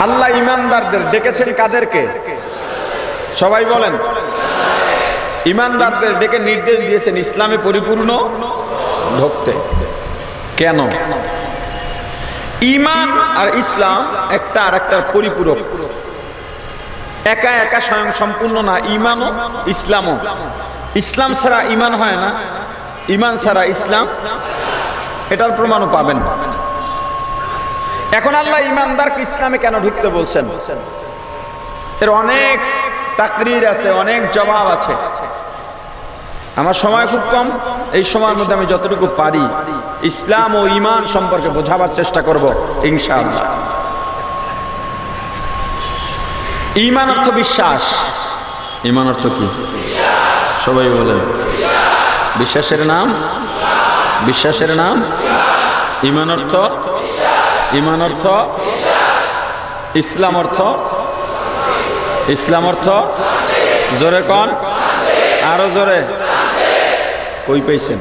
আল্লাহ ইমানদারদের ডেকেছেন কাদেরকে? সবাই বলেন। ইমানদারদের ডেকে নির্দেশ দিয়েছেন ইসলামে পরিপূর্ণ ঢুকতে। কেন? ঈমান আর ইসলাম একটা আর একটার পরিপূরক, একা একা স্বয়ং সম্পূর্ণ না। ঈমানও ইসলামও, ইসলাম ছাড়া ঈমান হয় না, ঈমান ছাড়া ইসলাম, এটার প্রমাণও পাবেন। এখন আল্লাহ ঈমানদারকে ইসলামে কেন ঢুকতে বলছেন? এর অনেক তাকরীর আছে, অনেক জবাব আছে। আমার সময় খুব কম, এই সময়ের মধ্যে আমি যতটুকু পারি ইসলাম ও ঈমান সম্পর্কে বোঝাবার চেষ্টা করব ইনশাআল্লাহ। ঈমান অর্থ বিশ্বাস। ঈমান অর্থ কি? সবাই বলেন। বিশ্বাসের নাম, বিশ্বাসের নাম ঈমান অর্থ, ঈমান অর্থ, ইসলাম অর্থ, ইসলাম অর্থ, জোরে কোন, আরো জোরে। কই পাইছেন?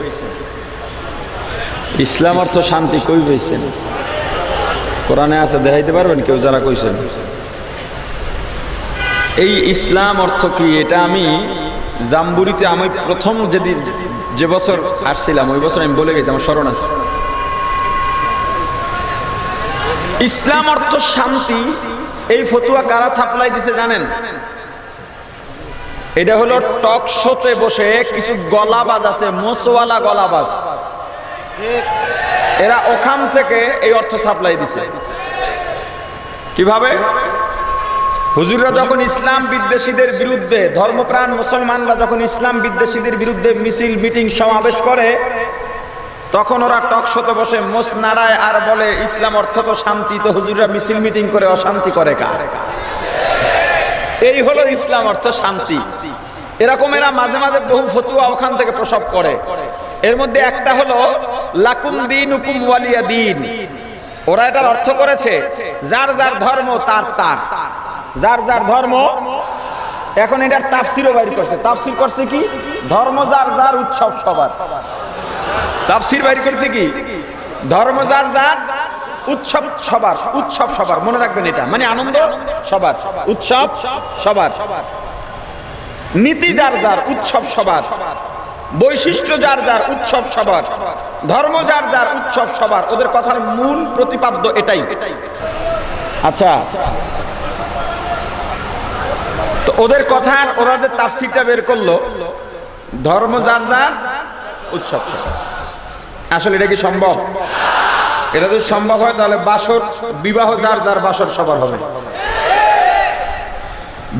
ইসলাম অর্থ শান্তি, কই পাইছেন? কোরআনে আছে, দেখাইতে পারবেন কেউ যারা কইছেন? এই ইসলাম অর্থ কি এটা আমি জাম্বুরিতে, আমি প্রথম যেদিন যে বছর আসছিলাম ওই বছর আমি বলে গেছি, আমার স্মরণ আছে। ইসলাম অর্থ শান্তি, এই ফতুয়া কারা সাপ্লাই দিছে জানেন? এটা হলো টক শোতে বসে কিছু গলাবাজ আছে, মোসওয়ালা গলাবাজ, এরা ওখান থেকে এই অর্থ সাপ্লাই দিছে। কিভাবে? হুজুররা যখন ইসলাম বিদ্বেষীদের বিরুদ্ধে, ধর্মপ্রাণ মুসলমানরা যখন ইসলাম বিদ্বেষীদের বিরুদ্ধে মিছিল, মিটিং, সমাবেশ করে, তখন ওরা টক শোতে বসে মোস নাড়ায় আর বলে ইসলাম অর্থ তো শান্তি, তো হুজুররা মিছিল মিটিং করে অশান্তি করে কার? এই হলো ইসলাম অর্থ শান্তি। এরকম এরা মাঝে মাঝে বহু ফতুয়া ওখান থেকে প্রসব করে। এর মধ্যে একটা হলো লাকুম দীনুকুম ওয়ালিয়া দীন। ওরা এটার অর্থ করেছে যার যার ধর্ম তার তার, যার যার ধর্ম। এখন এটার তাফসিরও বাইর করছে। তাফসির করছে কি? ধর্ম যার যার, উৎসব সবার। তাফসির বাইর করছে কি? ধর্ম যার যার, উৎসব সবার। উৎসব সবার, মনে রাখবেন এটা, মানে আনন্দ সবার, উৎসব সবার। নীতি যার যার, উৎসব সবার। বৈশিষ্ট্য যার যার, উৎসব সবার। ধর্ম যার যার, উৎসব সবার। ওদের কথার মূল প্রতিপাদ্য এটাই। আচ্ছা, তো ওদের কথার ওরা যে তাফসিরটা বের করলো, ধর্ম যার যার, উৎসব সবার। আসলে এটা কি সম্ভব? এটা যদি সম্ভব হয় তাহলে বাসর, বিবাহ যার যার, বাসর সবার হবে।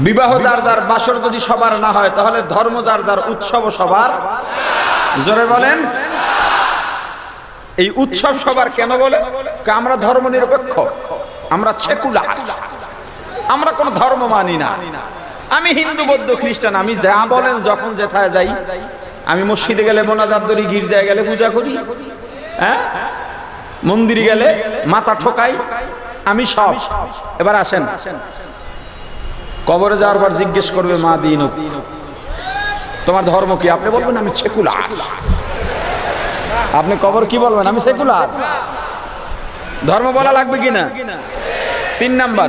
বিবাহ যার যার, বাসর যদি সবার না হয় তাহলে ধর্ম যার যার, উৎসব সবার। জোরে বলেন। এই উৎসব সবার কেন বলে? আমরা ধর্ম নিরপেক্ষ, আমরা সেকুলার, আমরা কোন ধর্ম মানি না। আমি হিন্দু, বৌদ্ধ, খ্রিস্টান, আমি যা বলেন যখন যেথায় যাই, আমি মসজিদে গেলে মোনাজাত করি, গির্জায় গেলে পূজা করি, হ্যাঁ, মন্দিরে গেলে মাথা ঠোকাই, আমি সব। এবার আসেন, কবরে যাওয়ার পর জিজ্ঞেস করবে মা দিনুক, তোমার ধর্ম কি? আপনি বলবেন আমি সেকুলার। আপনি কবর কি বলবেন? আমি সেকুলার। ধর্ম বলা লাগবে কিনা? 3 নাম্বার,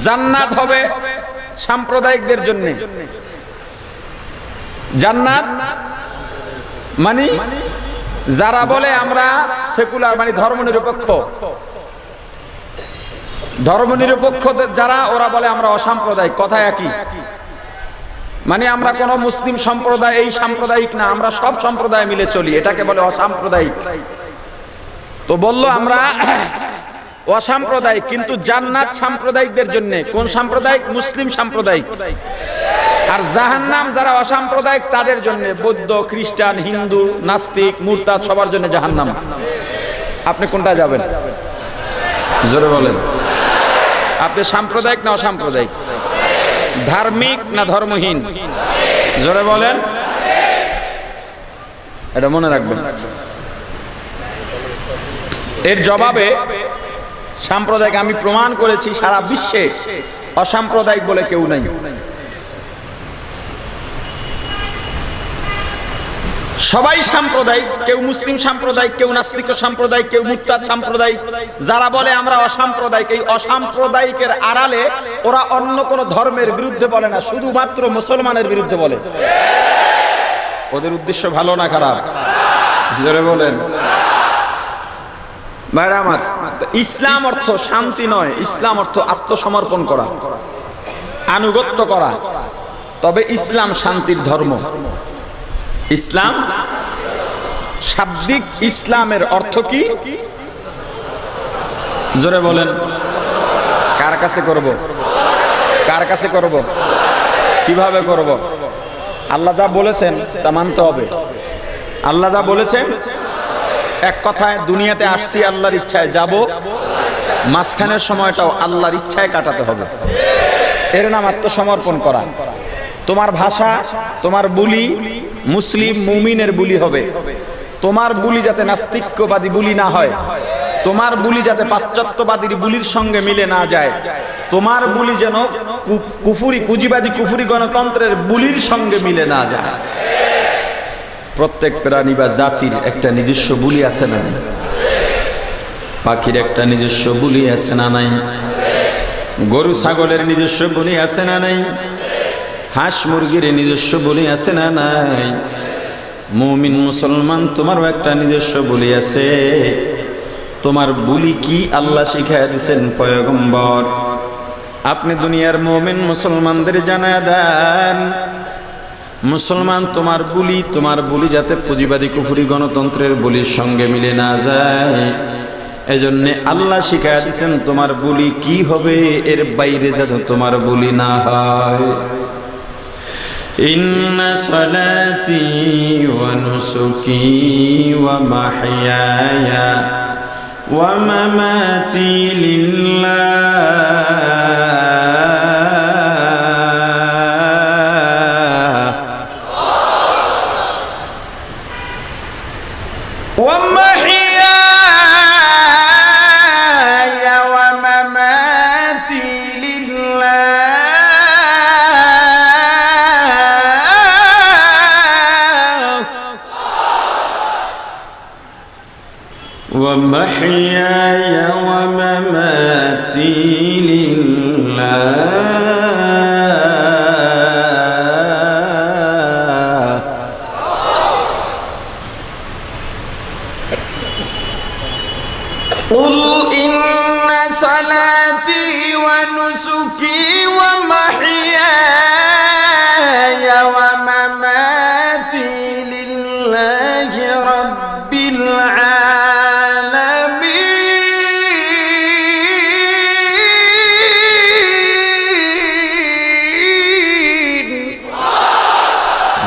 জান্নাত হবে সাম্প্রদায়িকদের জন্য। জান্নাত মানে যারা বলে আমরা সেকুলার, মানে ধর্ম নিরপেক্ষ, ধর্ম নিরপেক্ষ যারা, ওরা বলে আমরা অসাম্প্রদায়িক। কথা একই, মানে আমরা কোন মুসলিম সম্প্রদায়, এই সাম্প্রদায়িক না, আমরা সব সম্প্রদায় মিলে চলি, এটাকে বলে অসাম্প্রদায়িক। তো বললো আমরা অসাম্প্রদায়িক, কিন্তু জান্নাত সাম্প্রদায়িকদের জন্য। কোন সাম্প্রদায়িক? মুসলিম সাম্প্রদায়িক। আর জাহান্নাম যারা অসাম্প্রদায়িক তাদের জন্য, বৌদ্ধ, খ্রিস্টান, হিন্দু, নাস্তিক, মুরতাদ, সবার জন্য জাহান্নাম। আপনি কোনটা যাবেন? জোরে বলেন। আপনি সাম্প্রদায়িক না অসাম্প্রদায়িক? ধার্মিক না ধর্মহীন? জোরে বলেন। এটা মনে রাখবেন। এর জবাবে সাম্প্রদায়িক আমি প্রমাণ করেছি সারা বিশ্বে অসাম্প্রদায়িক বলে কেউ নাই। সবাই সাম্প্রদায়িক, কেউ মুসলিম সাম্প্রদায়িক, কেউ নাস্তিক সাম্প্রদায়িক, কেউ মুরতাদ সাম্প্রদায়িক। যারা বলে আমরা অসাম্প্রদায়িক, এই অসাম্প্রদায়িকের আড়ালে ওরা অন্য কোন ধর্মের বিরুদ্ধে বলে না, শুধুমাত্র মুসলমানের বিরুদ্ধে বলে। ওদের উদ্দেশ্য ভালো না খারাপ? জোরে বলেন ভাইরা আমার। ইসলাম অর্থ শান্তি নয়, ইসলাম অর্থ আত্মসমর্পণ করা, আনুগত্য করা। তবে ইসলাম শান্তির ধর্ম। ইসলাম শাব্দিক ইসলামের অর্থ কি? জোরে বলেন। কার কাছে করব? কার কাছে করব? কিভাবে করব? আল্লাহ যা বলেছেন তা মানতে হবে। আল্লাহ যা বলেছেন, এক কথায় দুনিয়াতে আসছি আল্লাহর ইচ্ছায়, যাব, মাঝখানের সময়টাও আল্লাহর ইচ্ছায় কাটাতে হবে। এর নাম আত্মসমর্পণ করা। তোমার ভাষা, তোমার বুলি মুসলিম মুমিনের বুলি হবে। তোমার বুলি যাতে নাস্তিক্যবাদী বুলি না হয়, তোমার বুলি যাতে পাশ্চাত্যবাদীর বুলির সঙ্গে মিলে না যায়, তোমার বুলি যেন কুফুরি পুঁজিবাদী কুফুরি গণতন্ত্রের বুলির সঙ্গে মিলে না যায়। প্রত্যেক প্রাণী বা জাতির একটা নিজস্ব বুলি আছে না? পাখির একটা নিজস্ব বুলি আছে না নাই? গরু ছাগলের নিজস্ব বুলি আছে না নাই? হাঁস মুরগির নিজস্ব বুলি আছে না নাই? মুমিন মুসলমান তোমারও একটা নিজস্ব বুলি আছে। তোমার বুলি কি আল্লাহ শিখাইয়া দিয়েছেন পয়গম্বর। আপনি দুনিয়ার মুমিন মুসলমানদের জানায়া দেন, মুসলমান তোমার বুলি যাতে পুঁজিবাদী কুফরি গণতন্ত্রের বুলির সঙ্গে মিলে না যায়, এজন্য আল্লাহ শিখাইয়া দিয়েছেন তোমার বুলি কি হবে, এর বাইরে যাতে তোমার বুলি না হয়। ইন্না সালাতি ওয়া নুসুকি ওয়া মাহইয়ায়া ওয়া মামাতি লিল্লাহ ওয়া মাহইয়ায়া ওয়া মামাতি ومحياي ومماتي لله قل إن صلاتي ونسكي ومحياي ومماتي لله رب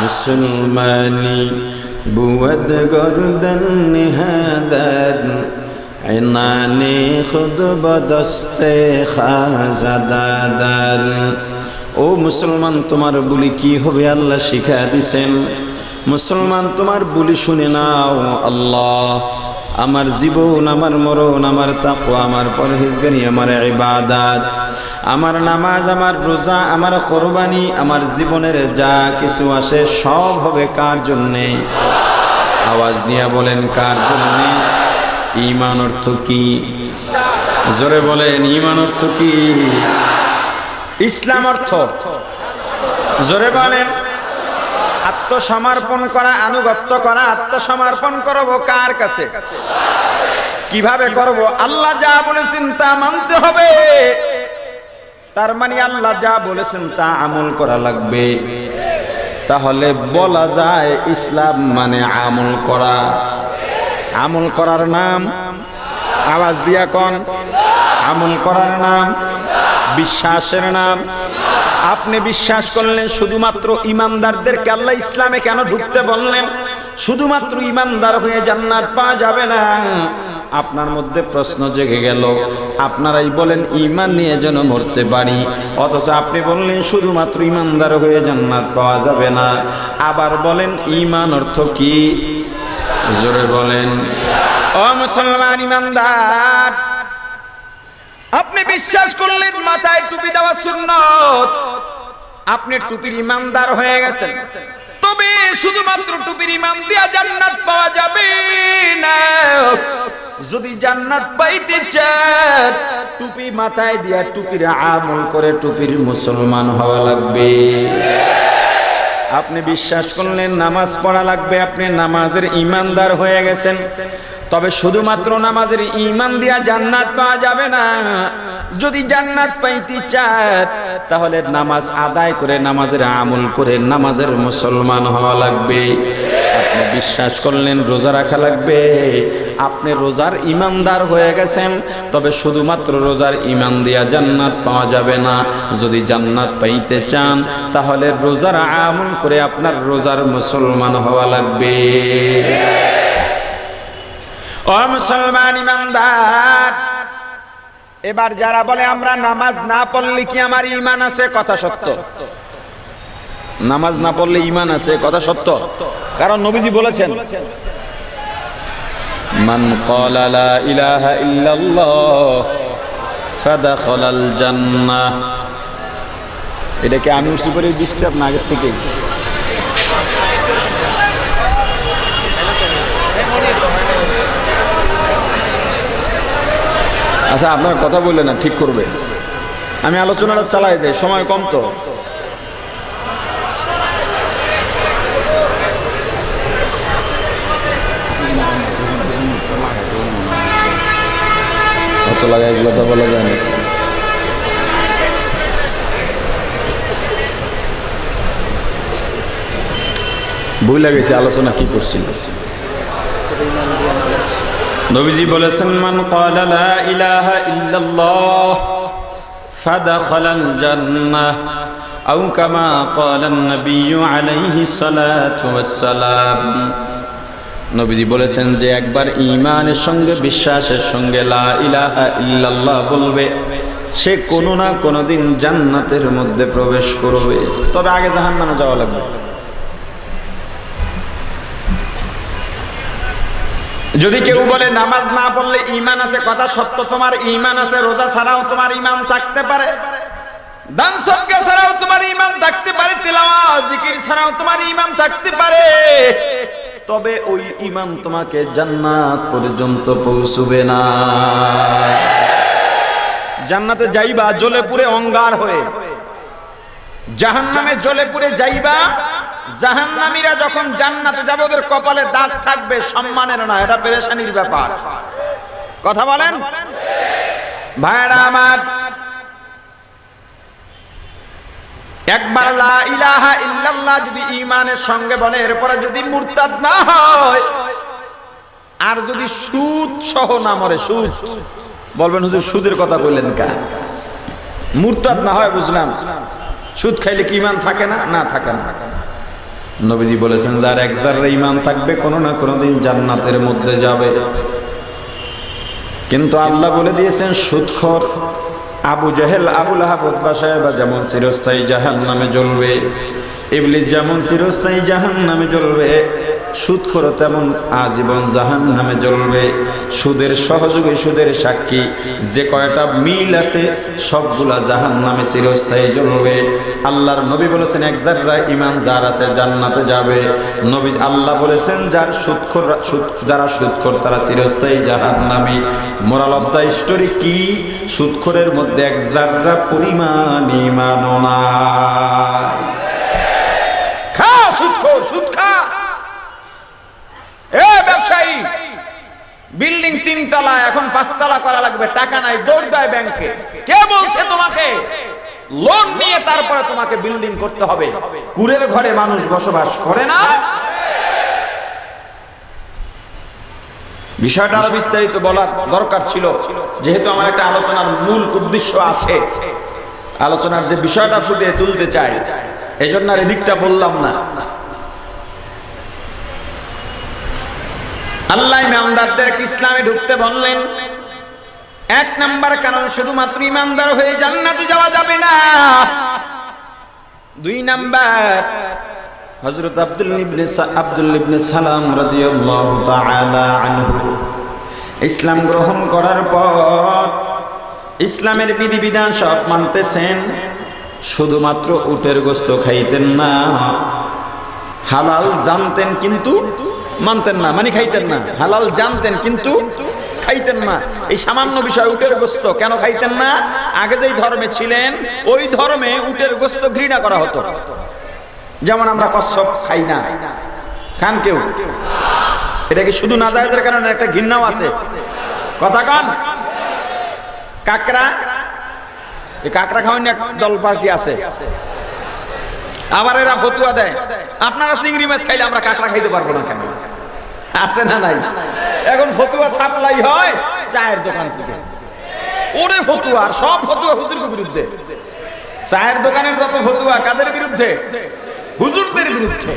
মুসলমানি বুয়দ গর্দন নিহাদাদ ইনানি খুদ বদস্তে খাজাদাদার। ও মুসলমান তোমার বুলি কি হবে আল্লাহ শিখা দিছেন। মুসলমান তোমার বুলি শুনে নাও। আল্লাহ আমার জীবন, আমার মরণ, আমার তাকওয়া, আমার পরহেজগারি, আমার ইবাদত, আমার নামাজ, আমার রোজা, আমার কোরবানি, আমার জীবনের যা কিছু আসে সব হবে কার জন্যে? আওয়াজ দিয়া বলেন কার জন্যে? ঈমান অর্থ কি? জোরে বলেন ঈমান অর্থ কি? ইসলাম অর্থ জোরে বলেন আত্মসমর্পণ করা, আনুগত্য করা। আত্মসমর্পণ করব কার কাছে? কিভাবে করব? আল্লাহ যা বলেছেন তা মানতে হবে। তার মানে আল্লাহ যা বলেছেন তা আমল করা লাগবে। তাহলে বলা যায় ইসলাম মানে আমল করা। আমল করার নাম, আওয়াজ দিয়া কোন? আমল করার নাম, বিশ্বাসের নাম। আপনি বিশ্বাস করলেন শুধুমাত্র ইমানদারদেরকে আল্লাহ ইসলামে কেন ঢুকতে বললেন? শুধুমাত্র ইমানদার হয়ে জান্নাত পাওয়া যাবে না। আপনার মধ্যে প্রশ্ন জেগে গেল, আপনারাই বলেন ঈমান নিয়ে যেন মরতে পারি, অথচ আপনি বললেন শুধুমাত্র ইমানদার হয়ে জান্নাত পাওয়া যাবে না। আবার বলেন ঈমান অর্থ কি? জোরে বলেন। ও মুসলমান ইমানদার, আপনি বিশ্বাস করলেন মাথায় টুপি দেওয়া সুন্নত, আপনি টুপির ইমানদার হয়ে গেছেন। তবে শুধুমাত্র টুপির ইমাম দিয়া জান্নাত পাওয়া যাবে না। যদি জান্নাত পাইতে চান টুপি মাথায় দিয়া টুপির আমল করে টুপির মুসলমান হওয়া লাগবে। আপনি বিশ্বাস করলেন নামাজ পড়া লাগবে, আপনি নামাজের ইমানদার হয়ে গেছেন। তবে শুধুমাত্র নামাজের ইমান দিয়া জান্নাত পাওয়া যাবে না। যদি জান্নাত পাইতে চান তাহলে নামাজ আদায় করে নামাজের আমল করে নামাজের মুসলমান হওয়া লাগবে। আপনি বিশ্বাস করলেন রোজা রাখা লাগবে, আপনি রোজার ইমানদার হয়ে গেছেন। তবে শুধুমাত্র রোজার ইমান দিয়া জান্নাত পাওয়া যাবে না। যদি জান্নাত পাইতে চান তাহলে রোজার আমল করে আপনার রোজার মুসলমান হওয়া লাগবে। ও মুসলমান ইমানদার, এবার যারা বলে আমরা নামাজ না পড়লে কি আমার ঈমান আছে, কথা সত্য। নামাজ না পড়লে ঈমান আছে, কথা সত্য। কারণ নবীজি বলেছেন মান ক্বালা লা ইলাহা ইল্লাল্লাহ ফাদাখালাল জান্নাহ। এটা কি আমি উঠছি পরে ডিস্টার্ব না আগের থেকে? আচ্ছা আপনার কথা বললে না, ঠিক করবে। আমি আলোচনাটা চালাই যাই, সময় কম তো। কত লাগাই এগুলো তো বলা যায় না। ভুল লাগেছে আলোচনা কি করছিল। নবীজি বলেছেন মান ক্বালা লা ইলাহা ইল্লাল্লাহ ফাদাখালাল জান্নাহ আও কামা ক্বালান নবিয়্যু আলাইহিস সালাতু ওয়াস সালাম। নবীজি বলেছেন যে একবার ঈমানের সঙ্গে বিশ্বাসের সঙ্গে লা ইলাহা ইল্লাল্লাহ বলবে সে কোনো না কোনো দিন জান্নাতের মধ্যে প্রবেশ করবে। তবে আগে জাহান্নামে যাওয়া লাগবে। যদি কেউ বলে নামাজ না পড়লে ঈমান আছে, কথা সত্য। তোমার ঈমান আছে, রোজা ছাড়াও তোমার ঈমান থাকতে পারে, দান সদকা ছাড়াও তোমার ঈমান থাকতে পারে, তিলাওয়াত জিকির ছাড়াও তোমার ঈমান থাকতে পারে। তবে ওই ঈমান তোমাকে জান্নাত পর্যন্ত পৌঁছবে না। জান্নাতে যাইবা জ্বলে পুড়ে অঙ্গার হয়ে, জাহান্নামে জ্বলে পুড়ে যাইবা। জাহান্নামীরা যখন জান্নাতে যাবে ওদের কপালে দাগ থাকবে, সম্মানের না, এটা পেরেশানির ব্যাপার। কথা বলেন ভাইরা আমার। একবার লা ইলাহা ইল্লাল্লাহ যদি ঈমানের সঙ্গে বলে, এরপরে যদি মুরতাদ না হয় আর যদি সুদ সহ না মরে, সুদ বলবেন হুজুর সুদের কথা কইলেন কা? মুরতাদ না হয় বুঝলাম, সুদ খাইলে কি ঈমান থাকে না? না থাকে না। নবীজি বলেছেন যার এক জাররা ঈমান থাকবে কোনো না কোনো দিন জান্নাতের মধ্যে যাবে। কিন্তু আল্লাহ বলে দিয়েছেন সুদখোর আবু জেহেল, আবু লাহাব, উতবা সাহেবা যেমন চিরস্থায়ী জাহান্নামে জ্বলবে, ইবলিস যেমন চিরস্থায়ী জাহান্নামে জ্বলবে, সুদখোর তেমন আজীবন জাহান্নামে জ্বলবে। সুদের সহযোগী, সুদের সাক্ষী যে কয়টা মিল আছে সবগুলা জাহান্নামে চিরস্থায়ী জ্বলবে। আল্লাহর নবী বলেছেন এক জাররা ঈমান যার আছে জান্নাতে যাবে। নবী আল্লাহ বলেছেন যার সুদখোর, যারা সুদখোর তারা চিরস্থায়ী জাহান্নামী। মোরাল অফ দ্য স্টোরি কি? সুদখোরের মধ্যে এক জাররা পরিমাণ ঈমানও নাই। খা সুদখোর, সুদ খা। এ ব্যবসায়ী, বিল্ডিং 3 তলা এখন 5 তলা করা লাগবে, টাকা নাই, দৌড় দেয় ব্যাংকে। কে বলছে তোমাকে লোন নিয়ে তারপরে তোমাকে বিল্ডিং করতে হবে? কুড়ের ঘরে মানুষ বসবাস করে না। বিষয়টা আরো বিস্তারিত বলার দরকার ছিল, যেহেতু আমার একটা আলোচনার মূল উদ্দেশ্য আছে, আলোচনার যে বিষয়টা ফুটিয়ে তুলতে চাই, এই জন্য আর এদিকটা বললাম না। আল্লাহ ইমানদারদেরকে ইসলামে ঢুকতে বললেন। 1 নাম্বার কারণ শুধুমাত্র ইমানদার হয়ে জান্নাতে যাওয়া যাবে না। 2 নাম্বার হযরত আব্দুল্লাহ ইবনে সালাম রাদিয়াল্লাহু তাআলা আনহু ইসলাম গ্রহণ করার পর ইসলামের বিধিবিধান সব মানতেছেন, শুধুমাত্র উটের গোশত খাইতেন না, হালাল জানতেন কিন্তু মানতেন না, মানে খাইতেন না। হালাল জানতেন কিন্তু খাইতেন না। এই সামান্য বিষয় উটের গোশত কেন খাইতেন না? আগে যেই ধর্মে ছিলেন ওই ধর্মে উটের গোশত ঘৃণা করা হতো। যেমন আমরা কচ্ছপ খাই না, খান কেউ? এটা কি শুধু নাজায়েজের কারণে? একটা ঘৃণাও আছে, কথা কন। কাকড়া, এই কাকড়া খাওয়ান এক দল পার্টি আছে, আবার এরা ফতুয়া দেয় আপনারা চিংড়ি মাছ খাইলে আমরা কাকড়া খাইতে পারবো না কেন? আছে না নাই? এখন ফতুয়া সাপ্লাই হয় চায়ের দোকান থেকে। ওরে ফতুয়া, আর সব ফতুয়া হুজুরের বিরুদ্ধে। চায়ের দোকানের যত ফতুয়া কাদের বিরুদ্ধে? হুজুরদের বিরুদ্ধে।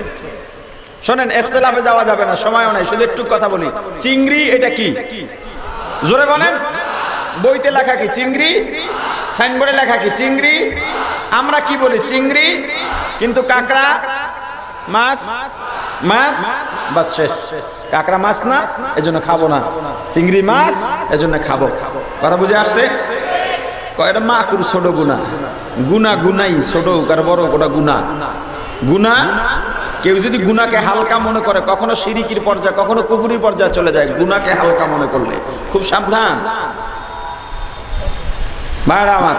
শোনেন, ইখতিলাফে যাওয়া যাবে না, সময়ও নাই, শুধু একটু কথা বলি। চিংড়ি এটা কি? জোরে বলেন। বইতে লেখা কি চিংড়ি? সাইনবোর্ডে লেখা কি চিংড়ি? আমরা কি বলি? চিংড়ি। কিন্তু কাকড়া মাছ, মাছ বাস শেষ। কাকড়া মাছ না, এজন্য খাবো না। চিংড়ি মাছ, এজন্য খাবো। কথা বুঝে আসছে? কয়টা মাকুর ছোট গুনাহ, গুনাহ গুনাই ছোট আর বড়, ওটা গুনাহ। গুনাহ, কেউ যদি গুনাহকে হালকা মনে করে, কখনো শিরিকির পর্যায়ে, কখনো কুফরির পর্যায়ে চলে যায়। গুনাহকে হালকা মনে করলে খুব সাবধান। ভাইরা আমার,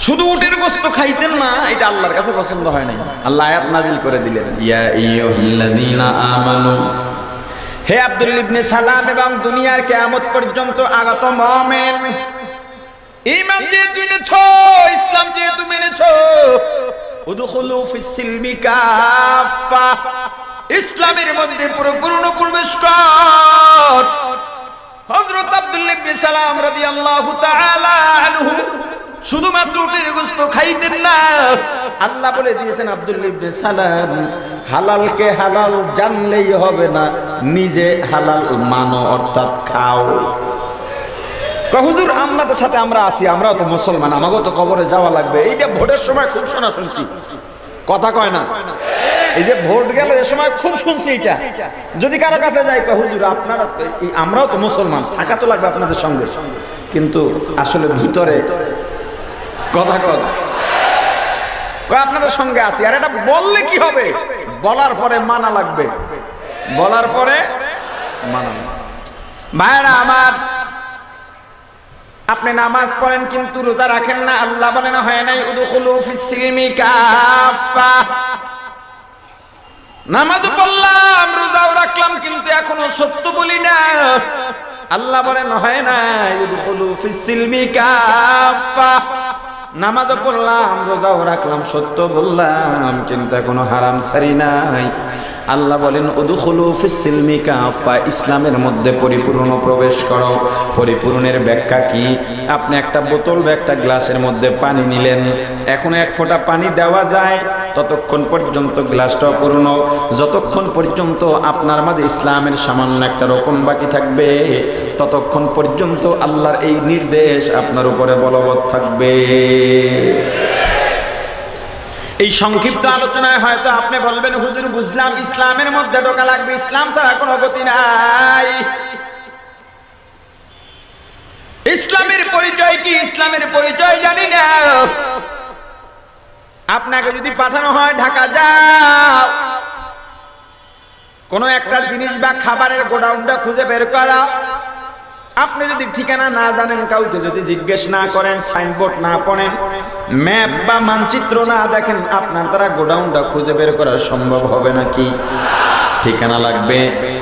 শুধু উটের গোশত খাইতেন না, এটা আল্লাহর কাছে পছন্দ হয় নাই। আল্লাহ আয়াত নাজিল করে দিলেন, ইয়া আইয়ুহাল্লাযীনা আমানু, হে আব্দুল ইবনে সালাম এবং দুনিয়ার কিয়ামত পর্যন্ত আগত মুমিন, ঈমান যেহেতু এনেছো, ইসলাম যেহেতু মেনেছো, উদখুলু ফিস সিলমি কাফা, ইসলামের মধ্যে পূর্ণ প্রবেশ কর। হযরত আব্দুল্লাহ ইবনে সালাম রাদিয়াল্লাহু তাআলা আনহু শুধুমাত্র উটের গোশত খাইতেন না, আল্লাহ বলে দিয়েছেন আব্দুল্লাহ ইবনে সালাম হালালকে হালাল জানলেই হবে না, নিজে হালাল মানো, অর্থাৎ খাও। হুজুর আমাদের সাথে আমরা আছি, আমরাও তো মুসলমান, আমাকেও তো কবরে যাওয়া লাগবে। এইটা ভোটের সময় খুব শোনা শুনছি, কথা কয় না? এই যে ভোট গেল এ সময় খুব শুনছি এটা। যদি কারো কাছে যাই, হুজুর আপনারা, আমরাও তো মুসলমান, থাকা তো লাগবে আপনাদের সঙ্গে, কিন্তু আসলে ভিতরে কথা কয় আপনাদের সঙ্গে আছি। আর এটা বললে কি হবে? বলার পরে মানা লাগবে, বলার পরে মানা। ভাইরা আমার, আপনি নামাজ পড়েন কিন্তু রোজা রাখেন না, আল্লাহ বলেন হয় নাই উদখুলু ফিস সিলমি কাফা। নামাজ পড়লাম, রোজাও রাখলাম, কিন্তু এখনো সত্য বলি না, আল্লাহ বলেন হয় নাই উদখুলু ফিস সিলমি কাফা। নামাজও পড়লাম, রোজাও রাখলাম, সত্য বললাম, কিন্তু এখনো হারাম ছাড়ি নাই। আল্লাহ বলেন উদখুলু ফিস সিলমি কাফা, ইসলামের মধ্যে পরিপূর্ণ প্রবেশ করো। পরিপূর্ণের ব্যাখ্যা কি? আপনি একটা বোতল বা একটা গ্লাসের মধ্যে পানি নিলেন, এখন এক ফোঁটা পানি দেওয়া যায় ততক্ষণ পর্যন্ত গ্লাসটাও পূর্ণ। যতক্ষণ পর্যন্ত আপনার মাঝে ইসলামের সামান্য একটা রকম বাকি থাকবে, ততক্ষণ পর্যন্ত আল্লাহর এই নির্দেশ আপনার উপরে বলবৎ থাকবে। এই সংক্ষিপ্ত আলোচনায় হয়তো আপনি বলবেন, হুজুর বুঝলাম, ইসলামের মধ্যে ঢোকা লাগবে, ইসলাম ছাড়া কোনো গতি নাই। ইসলামের পরিচয় কি? ইসলামের পরিচয় জানি না। আপনাকে যদি পাঠানো হয় ঢাকা যাও, কোনো একটা জিনিস বা খাবারের গোডাউনটা খুঁজে বের করা, আপনি যদি ঠিকানা না জানেন, কাউকে যদি জিজ্ঞেস না করেন, সাইনবোর্ড না পড়েন, ম্যাপ বা মানচিত্র না দেখেন, আপনার দ্বারা গোডাউনটা খুঁজে বের করা সম্ভব হবে নাকি? ঠিকানা লাগবে,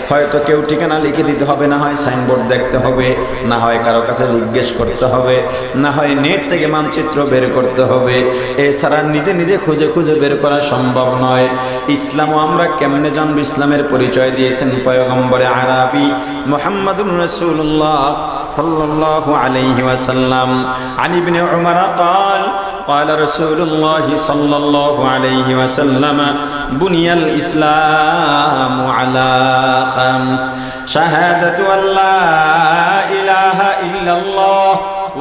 হয়তো কেউ ঠিকানা লিখে দিতে হবে, না হয় সাইনবোর্ড দেখতে হবে, না হয় কারো কাছে জিজ্ঞেস করতে হবে, না হয় নেট থেকে মানচিত্র বের করতে হবে। এছাড়া নিজে নিজে খুঁজে খুঁজে বের করা সম্ভব নয়। ইসলামও আমরা কেমনে জানব? ইসলামের পরিচয় দিয়েছেন পয়গম্বরে আরবি মুহাম্মদুর রাসূলুল্লাহ সাল্লাল্লাহু আলাইহি ওয়াসাল্লাম। আন ইবনে উমর قال قال رسول الله صلى الله عليه وسلم بني الإسلام على خمس شهادة أن لا إله إلا الله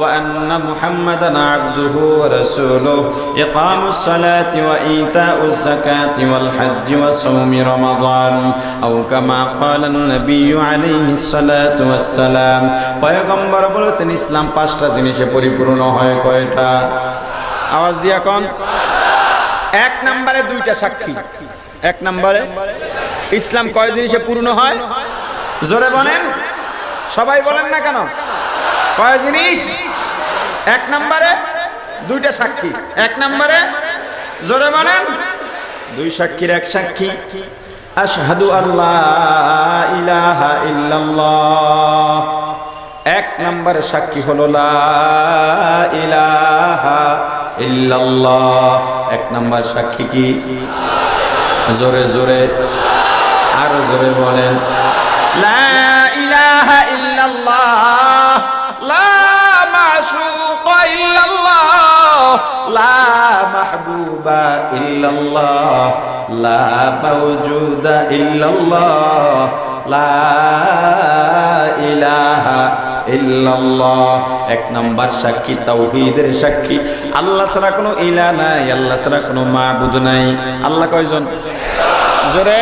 وأن محمدا عبده ورسوله إقام الصلاة وإيتاء الزكاة والحج وصوم رمضان أو كما قال النبي عليه الصلاة والسلام। পয়গম্বর বলেছেন ইসলাম পাঁচটা জিনিসে পরিপূর্ণ হয়। কয়টা? আওয়াজ দিয়া কোন? এক নম্বরে দুইটা সাক্ষী, এক নম্বরে ইসলাম কয় জিনিসে পূর্ণ হয়? জোরে বলেন, সবাই বলেন না কেন? কয় জিনিস? এক নম্বরে দুইটা সাক্ষী। এক নম্বরে জোরে বলেন, দুই সাক্ষীর এক সাক্ষী। আশহাদু আল্লাহ ইলাহা ইল্লাল্লাহ। এক নম্বরে সাক্ষী হলো লা ইলাহা ইল্লাল্লাহ। এক নম্বর সাক্ষী কি? জোরে জোরে আরো জোরে বলেন, লা ইলাহা ইল্লাল্লাহ, লা মাশুকা ইল্লাল্লাহ, লা মাহবুবা ইল্লাল্লাহ, লা মাওজুদা ইল্লাল্লাহ, লা ইলাহা ইল্লাল্লাহ। এক নাম্বার সাক্ষী তাওহীদের সাক্ষী, আল্লাহ ছাড়া কোনো ইলাহ নাই, আল্লাহ ছাড়া কোনো মাবুদ নাই। আল্লাহ কয়জন? জোরে।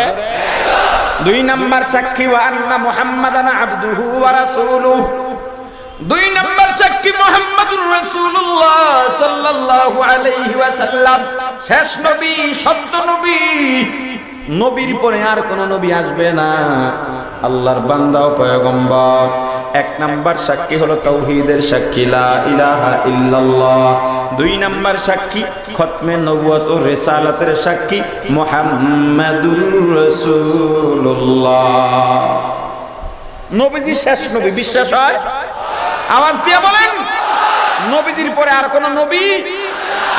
দুই নাম্বার সাক্ষী ওয়া আন্না মুহাম্মাদান আবদুহু ওয়া রাসূলুহু। দুই নাম্বার সাক্ষী মুহাম্মাদুর রাসূলুল্লাহ সাল্লাল্লাহু আলাইহি ওয়াসাল্লাম শেষ নবী, সত্য নবী। নবীর পরে আর কোন নবী আসবে না, আল্লাহর বান্দা ও পয়গম্বর। এক নাম্বার সাক্ষী হলো তাওহীদের সাক্ষী, লা ইলাহা ইল্লাল্লাহ। দুই নাম্বার সাক্ষী খতমে নবুয়ত ও রিসালাতের সাক্ষী মুহাম্মাদুর রাসূলুল্লাহ। নবীজি শেষ নবী, বিশ্বাস হয়? আওয়াজ দিয়ে বলেন, নবীজির পরে আর কোন নবী?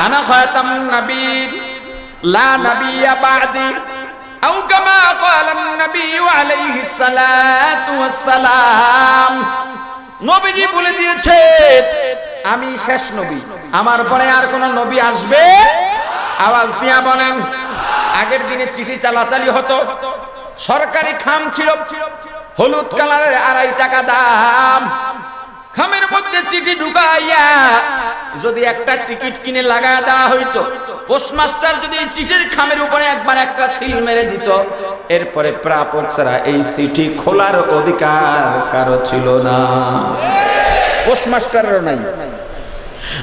আনা খাতামুন নবীন লা নাবিয়্যা বা'দি আও কামা ক্বালান নবী আলাইহিস সালাতু ওয়াস সালাম। নবীজি বলে দিয়েছে আমি শেষ নবী, আমার পরে আর কোন নবী আসবে? আওয়াজ দিয়া বলেন। আগের দিনে চিঠি চালাচালি হতো, সরকারি খাম ছিল, হলুদ কালারের 2.5 টাকা দাম। খামের মধ্যে চিঠি ঢুকাইয়া যদি একটা টিকিট কিনে লাগায় দেওয়া হইতো, পোস্টমাস্টার যদি এই চিঠির খামের উপরে একবার একটা সিল মেরে দিত, এরপরে প্রাপক ছাড়া এই চিঠি খোলার অধিকার কারো ছিল না, পোস্টমাস্টারেরও নাই।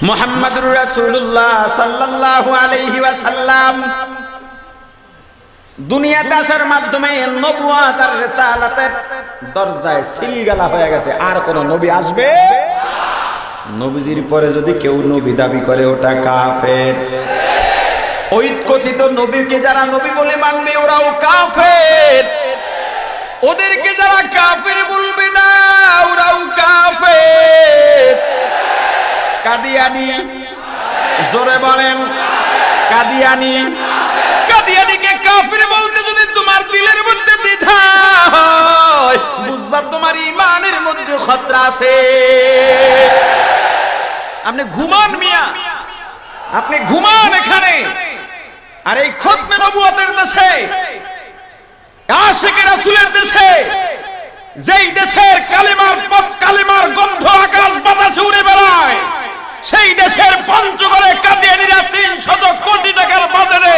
মুহাম্মাদুর রাসূলুল্লাহ সাল্লাল্লাহু আলাইহি ওয়াসাল্লাম দুনিয়াতে আসার মাধ্যমে নবুয়ত আর রিসালাতের দরজায় সিলগালা হয়ে গেছে, আর কোন নবী আসবে? নবীজির পরে যদি কেউ নবী দাবি করে ওটা কাফের। ওই কথিত নবীকে যারা নবী বলে মানবে ওরাও কাফের, ওদেরকে যারা কাফের বলবে না ওরাও কাফের। কাদিয়ানি, জোরে বলেন, কাদিয়ানি। কাদিয়ানিকে কাফের বলতে যদি তোমার দিলের মধ্যে দ্বিধা হয়, বুঝবা তোমার ঈমানের মধ্যে খতরা আছে। আপনি ঘুমান মিয়া, আপনি ঘুমান এখানে। আর এই খতমে নবুয়তের দেশে, আশিকে রাসূলের দেশে, যেই দেশের কালিমার পথ, কালিমার গন্ধ আকাশ বাতাসে উড়ে বেড়ায়, সেই দেশের পঞ্চগড়ে কাদিয়ানীরা 300 কোটি টাকার বাজারে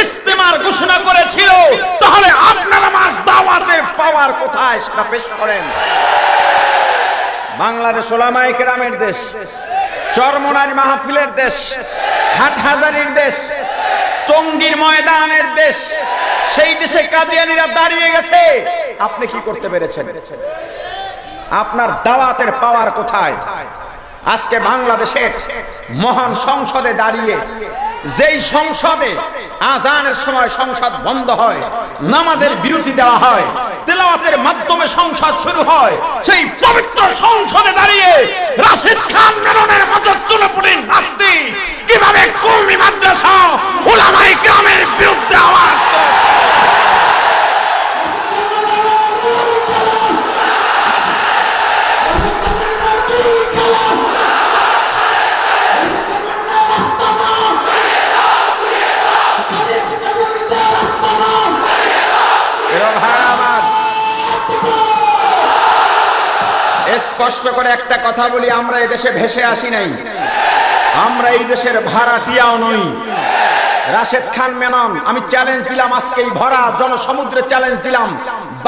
ইস্তেমার ঘোষণা করেছিল। তাহলে আপনার আমার দাওয়াতে পাওয়ার কোথায় সেটা পেশ করেন। বাংলাদেশ উলামায়ে কেরামের দেশ, চরমনার মাহফিলের দেশ, হাটহাজারীর দেশ, টঙ্গীর ময়দানের দেশ, সেই দেশে কাদিয়ানীরা দাঁড়িয়ে গেছে। আপনি কি করতে পেরেছেন? আপনার দাওয়াতের পাওয়ার কোথায়? আজকে বাংলাদেশের মহান সংসদে দাঁড়িয়ে, যেই সংসদে আজানের সময় সংসদ বন্ধ হয়, নামাজের বিরতি দেওয়া হয়, তেলাওয়াতের মাধ্যমে সংসদ শুরু হয়, সেই পবিত্র সংসদে দাঁড়িয়ে রাশিদ খান মেননের মতো চুলোপুটি নাস্তিক কিভাবে কওমি মাদ্রাসা উলামায়ে কেরামের বিরুদ্ধে আওয়াজ স্পষ্ট করে একটা কথা বলি, আমরা এই দেশে ভেসে আসি নাই, আমরা এই দেশের ভাড়াটিয়াও নই। রাশেদ খান মেনন, আমি চ্যালেঞ্জ দিলাম, আজকে এই ভরা জনসমুদ্রে চ্যালেঞ্জ দিলাম,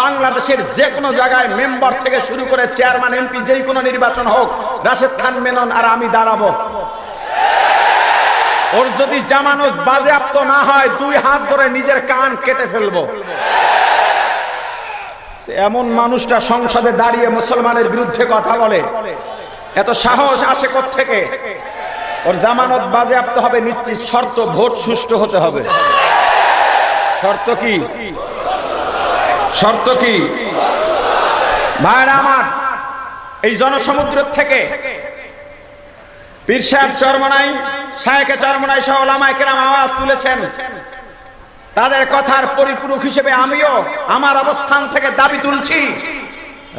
বাংলাদেশের যে কোনো জায়গায় মেম্বার থেকে শুরু করে চেয়ারম্যান, এমপি, যেই কোনো নির্বাচন হোক, রাশেদ খান মেনন আর আমি দাঁড়াবো। ওর যদি জামানত বাজেয়াপ্ত না হয় 2 হাত ধরে নিজের কান কেটে ফেলবো। এমন মানুষটা সংসদে দাঁড়িয়ে মুসলমানের বিরুদ্ধে কথা বলে, এত সাহস আসে কোত্থেকে? ওর জামানত বাজেয়াপ্ত হবে নিশ্চিত, শর্ত ভোট সুষ্ঠু হতে হবে। শর্ত কি? শর্ত কি? ভাইরা আমার, এই জনসমুদ্র থেকে পীর সাহেব চরমনাই, শায়েখে চরমনাই সহ ওলামায়ে কেরাম আওয়াজ তুলেছেন। তাদের কথার পরিপূরক হিসেবে আমিও আমার অবস্থান থেকে দাবি তুলছি,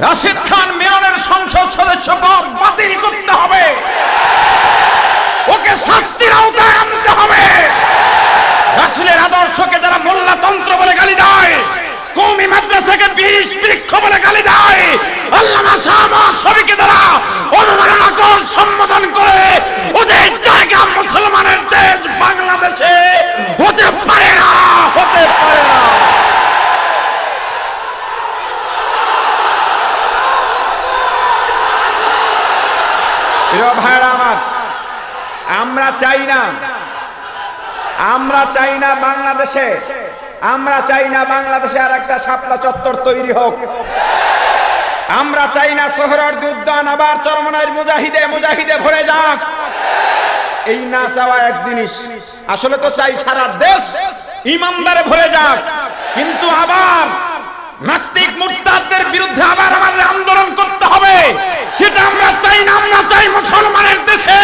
রাশিদ খান মেয়রের সংসদ সদস্য পদ বাতিল করতে হবে, ওকে শাস্তির আওতায় আনতে হবে। রাসূলের আদর্শকে যারা মোল্লাতন্ত্র বলে গালি দেয়, কওমি মাদ্রাসাকে বিষ বৃক্ষ বলে গালি দেয়, আল্লামা শাহবাজ শফিকে যারা অবমাননা করে সম্বোধন করে, ওদের জায়গা মুসলমানের দেশ বাংলাদেশে হতে পারে না, হতে পারে না। প্রিয় ভাইরা আমার, আমরা চাই না বাংলাদেশে, আমরা চাই না বাংলাদেশে আর একটা শাপলা চত্বর তৈরি হোক। আমরা চাই না সোহরাওয়ার্দী উদ্যান আবার চরমনাইয়ের মুজাহিদে ভরে যাক। এই না চাওয়া এক জিনিস, আসলে তো চাই সারা দেশ ইমানদারে ভরে যাক, কিন্তু আবার নাস্তিক মুরতাদদের বিরুদ্ধে আবার আমাদের আন্দোলন করতে হবে, সেটা আমরা চাই না। আমরা চাই মুসলমানের দেশে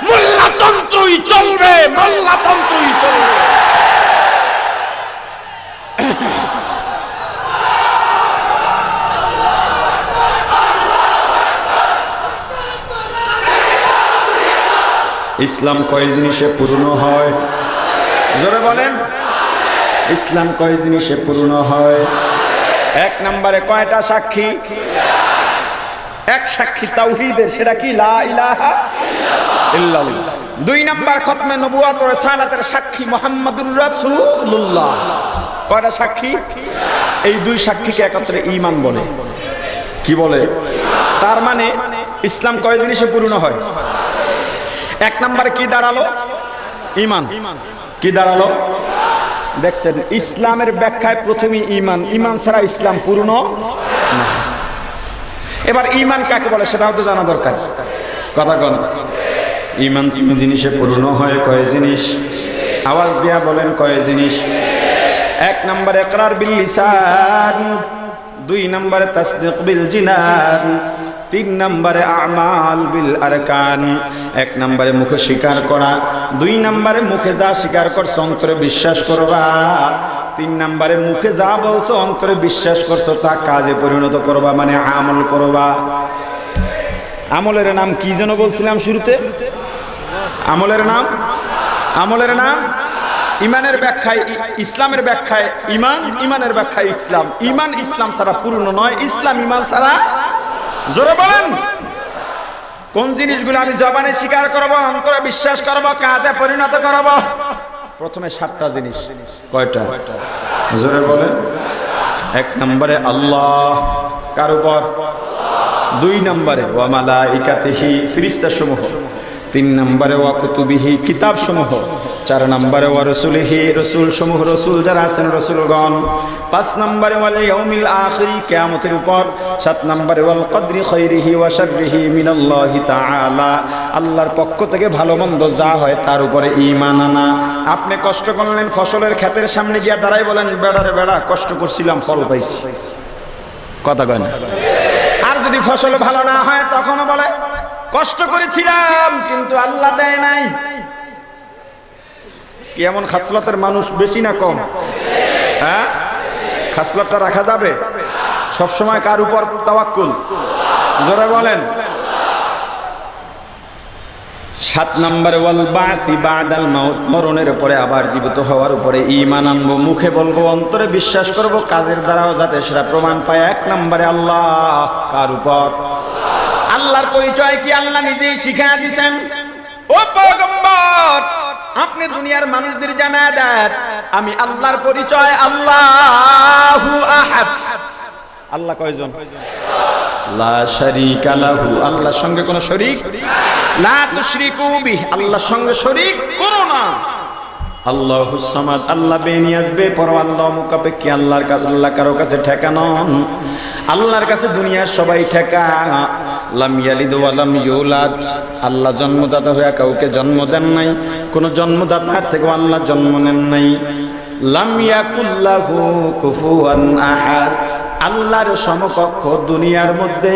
মোল্লাতন্ত্রই চলবে, মোল্লাতন্ত্রই চলবে। ইসলাম কয় জিনিসে পূর্ণ হয়? জোরে বলেন, ইসলাম কয় জিনিসে পূর্ণ হয়? 1 নম্বরে কয়টা সাক্ষী? এক সাক্ষী তাওহীদের, সেটা কি? লা ইলাহা ইল্লাল্লাহ। 2 নম্বর খতমে নবুয়ত ও রিসালাতের সাক্ষী মুহাম্মাদুর রাসূলুল্লাহ। কয়টা সাক্ষী? এই 2 সাক্ষীকে একত্রে ঈমান বলে। কি বলে? তার মানে ইসলাম কয় জিনিসে পূর্ণ হয়? 1 নম্বরে কি দাঁড়ালো? ঈমান। কি দাঁড়ালো? দেখছেন, ইসলামের ব্যাখ্যায় প্রথমে ঈমান, ঈমান ছাড়া ইসলাম পূর্ণ না। এবার ঈমান কাকে বলে সেটাও তো জানা দরকার। কথা কোন? ঈমান 3 জিনিসে পূর্ণ হয়। কয় জিনিস? আওয়াজ দিয়া বলেন, কয় জিনিস? 1 নম্বরে ইকরার বিল লিসান, 2 নম্বরে তাসদীক বিল জিনান, 3 নম্বরে আমাল বিল আরকান। 1 নম্বরে মুখে স্বীকার করা, 2 নম্বরে মুখে যা স্বীকার করছো অন্তরে বিশ্বাস করবা, 3 নম্বরে মুখে যা বলছো অন্তরে বিশ্বাস করছো তা কাজে পরিণত করবা, মানে আমল করবা। আমলের নাম কি যেন বলছিলাম শুরুতে? আমলের নাম ইমানের ব্যাখ্যায় ইসলামের ব্যাখ্যায় ইমান, ইমানের ব্যাখ্যায় ইসলাম। ইমান ইসলাম ছাড়া পূর্ণ নয়, ইসলাম ইমান ছাড়া। জোরে বলেন, কোন জিনিসগুলো আমি জবানে স্বীকার করব, অন্তরে বিশ্বাস করব, কাজে পরিণত করব? প্রথমে 7টা জিনিস। কয়টা? জোরে বলেন। 1 নম্বরে আল্লাহ, কার উপর? 2 নম্বরে ওয়া মালাইকাতিহি, ফেরেশতা সমূহ। 3 নম্বরে ওয়া কুতুবিহি, কিতাব সমূহ। 4 নম্বরে ওয়া রাসূলিহি, রাসূল সমূহ, রাসূল যারা আছেন রাসূলগণ। 5 নম্বরে ওয়াল ইয়াউমিল আখির, কিয়ামতের উপর। 7 নম্বরে ওয়াল কদরি খাইরিহি ওয়া শাররিহি মিনাল্লাহি তাআলা, আল্লাহর পক্ষ থেকে ভালো মন্দ যা হয় তার উপরে ঈমান আনা। আপনি কষ্ট করলেন, ফসলের ক্ষেতের সামনে গিয়া দাঁড়াই বলেন, বেড়ারে বেড়া, কষ্ট করছিলাম, ফল পাইছি। কথা কয় না? আর যদি ফসল ভালো না হয় তখনও বলে কষ্ট করেছিলাম কিন্তু আল্লাহ দেয় নাই। কি এমন খাসলতের মানুষ বেশি না কম? হ্যাঁ, খাসলতটা রাখা যাবে সব সময়? কার উপর তাওয়াক্কুল? জোরে বলেন। 7 নম্বরে ওয়াল বাতি বাদাল মাউত, মরণের পরে আবার জীবিত হওয়ার উপরে ঈমান আনবো, মুখে বলবো, অন্তরে বিশ্বাস করব, কাজের দ্বারাও যাতে সেটা প্রমাণ পায়। 1 নম্বরে আল্লাহ, কার উপর? আল্লাহর পরিচয় কি আল্লাহ নিজেই শিখিয়ে দিয়েছেন। ও পয়গম্বর, আপনি দুনিয়ার মানুষদের জানায় দেন আমি আল্লাহর পরিচয় আল্লাহু আহাদ। আল্লাহ কয়জন? লা শারীকা লাহু, আল্লাহর সঙ্গে কোনো শরীক লা তুশরিকু বিহি, আল্লাহর সঙ্গে শরীক করো না। আল্লাহুস সামাদ, আল্লাহ বেনিয়াজ বেপরোয়া, আল্লাহ মুকাফেকি, আল্লাহর কাছে, আল্লাহ কারো কাছে ঠেকা নন, আল্লাহর কাছে দুনিয়ার সবাই ঠেকা। লাম ইয়ালিদ ওয়া লাম ইউলাদ, আল্লাহ জন্মদাতা হয়ে কাউকে জন্ম দেন নাই, কোন জন্মদাতার থেকে আল্লাহ জন্ম নেন নাই। লাম ইয়াকুল্লাহু কুফুয়ান আহাদ, আল্লাহর সমকক্ষ দুনিয়ার মধ্যে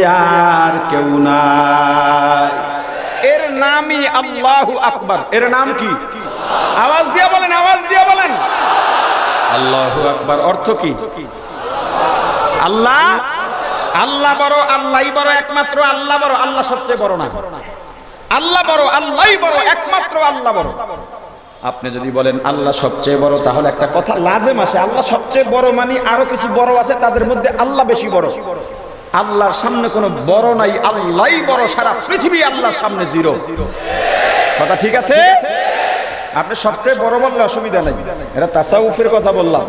আর কেউ নাই। এর নামই আল্লাহু আকবার। এর নাম কি? আওয়াজ দিয়ে বলেন, আওয়াজ দিয়ে বলেন আল্লাহু আকবার। অর্থ কি? আল্লাহ, আল্লাহ বড়, আল্লাহই বড়, একমাত্র আল্লাহ বড়, আল্লাহ সবচেয়ে বড় না। আল্লাহ বড়, আল্লাহই বড়, একমাত্র আল্লাহ বড়। আপনি যদি বলেন আল্লাহ সবচেয়ে বড়, তাহলে একটা কথা লাজেম আসে, আল্লাহ সবচেয়ে বড় মানে আরো কিছু বড় আছে, তাদের মধ্যে আল্লাহ বেশি বড়। আল্লাহর সামনে কোনো বড় নাই, আল্লাহই বড়, সারা পৃথিবী আল্লাহর সামনে জিরো। কথা ঠিক আছে? আপনি সবচেয়ে বড় বললে অসুবিধা নাই, এটা তাসাউফের কথা বললাম।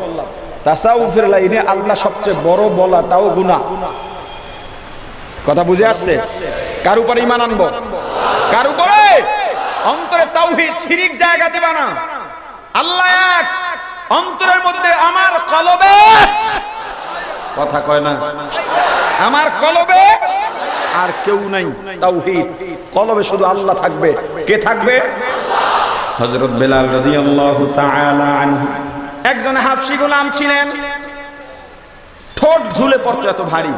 তাসাউফের লাইনে আল্লাহ সবচেয়ে বড় বলাটাও গুনাহ। কথা বুঝে আসছে? কার উপরে ঈমান আনবো? কার উপরে? অন্তরে তাওহীদ, শিরিক জায়গা দিবা না। আল্লাহ এক, অন্তরের মধ্যে আমার কলবে, কথা কয় না, আমার কলবে আর কেউ নাই, তাওহীদ। কলবে শুধু আল্লাহ থাকবে। কে থাকবে? হযরত বেলাল রাদিয়াল্লাহু তাআলা আনহু একজন হাবশী গোলাম ছিলেন, ঠোঁট ঝুলে পড়তো, এত ভারী,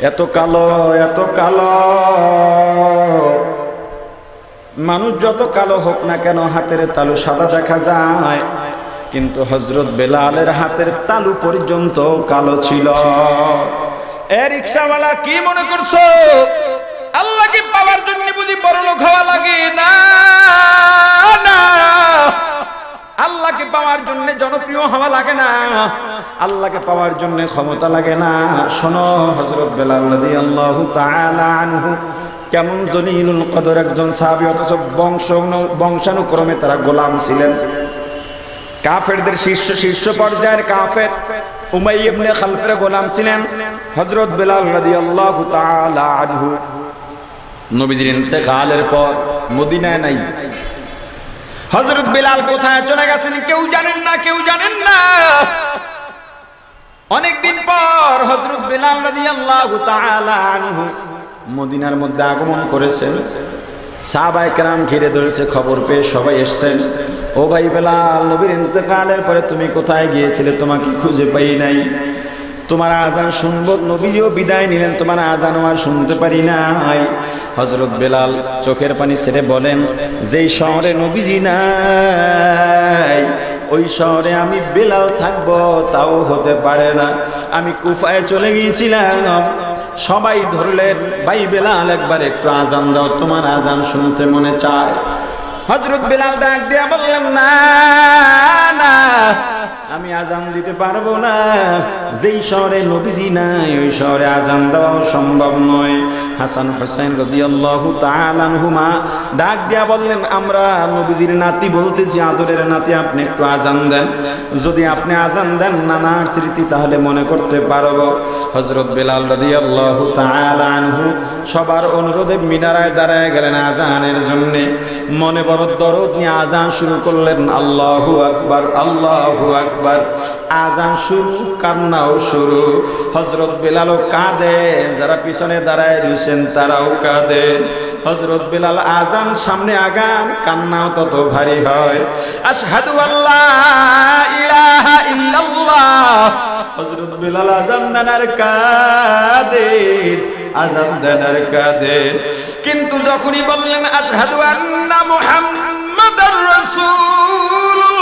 এত কালো, এত কালো। মানুষ যত কালো হোক না কেন হাতের তালু সাদা দেখা যায়, কিন্তু হযরত বেলালের হাতের তালু পর্যন্ত কালো ছিল। এ রিকশাওয়ালা, কি মনে করছো আল্লাহকে পাওয়ার জন্য বুঝি বড় লোক হওয়া লাগে? না, না, আল্লাহকে পাওয়ার জন্য জনপ্রিয় হওয়া লাগে না, আল্লাহকে পাওয়ার জন্য ক্ষমতা লাগে না। শোনো, হযরত বেলাল রাদিয়াল্লাহু তাআলা আনহু কেমন জলিলুল কদর একজন সাহাবী, অথচ বংশানুক্রমে তারা গোলাম ছিলেন। কাফেরদের শীর্ষ পর্যায়ের কাফের উমাইয়া ইবনে খালফের গোলাম ছিলেন হযরত বেলাল রাদিয়াল্লাহু তাআলা আনহু। নবীজির ইন্তেকালের পর মদিনায় নাই। হযরত বেলাল কোথায় চলে গেছেন কেউ জানেন না, কেউ জানেন না। অনেকদিন পর হযরত বেলাল রাদিয়াল্লাহু তাআলা আনহু মদিনার মধ্যে আগমন করেছেন। সাহাবায়ে কেরাম ঘিরে ধরেছে, খবর পেয়ে সবাই এসেছেন। ও ভাই বেলাল, নবীর ইন্তেকালের পরে তুমি কোথায় গিয়েছিলে? তোমাকে খুঁজে পাই নাই। তোমার আজান শুনবো, নবীজিও বিদায় নিলেন, তোমার আজানও আর শুনতে পারি নাই। হযরত বেলাল চোখের পানি ছেড়ে বলেন, যেই শহরে নবীজি নাই ওই শহরে আমি বেলাল থাকবো তাও হতে পারে না। আমি কুফায় চলে গিয়েছিলাম, সবাই ধরলেন, ভাই বেলাল একবার একটু আজান দাও, তোমার আজান শুনতে মনে চায়। হযরত বেলাল ডাক দিয়ে বললেন, না না, আমি আজান দিতে পারবো না। যেই শহরে নবীজি নাই ওই শহরে আজান দেওয়া সম্ভব নয়। হাসান হুসাইন রাদিয়াল্লাহু তাআলা আনহুমা ডাক দিয়া বললেন, আমরা নবীজির নাতি বলতেছি, আদরের নাতি, আপনি একটু আজান দেন। যদি আপনি আজান দেন নানার স্মৃতি তাহলে মনে করতে পারবো। হযরত বেলাল রাদিয়াল্লাহু তাআলা আনহু সবার অনুরোধে মিনারায় দাঁড়ায় গেলেন আজানের জন্য। মনে বড় দরদ নিয়ে আজান শুরু করলেন। আল্লাহু আকবার, আল্লাহু আকবার। আজান শুরু, কান্নাও শুরু। হযরত বেলালও কাঁদে, যারা পিছনে দাঁড়ায় রয়েছেন তারাও কাঁদে। হযরত বেলাল আজান সামনে আগান, কান্নাও তত ভারী হয়। আশহাদু আল্লা ইলাহা ইল্লাল্লাহ। হযরত বেলাল আজান দেন আর কাঁদে, আজান দেন আর কাঁদে। কিন্তু যখনই বললেন আশহাদু আন্না মুহাম্মাদার রাসূলুল্লাহ,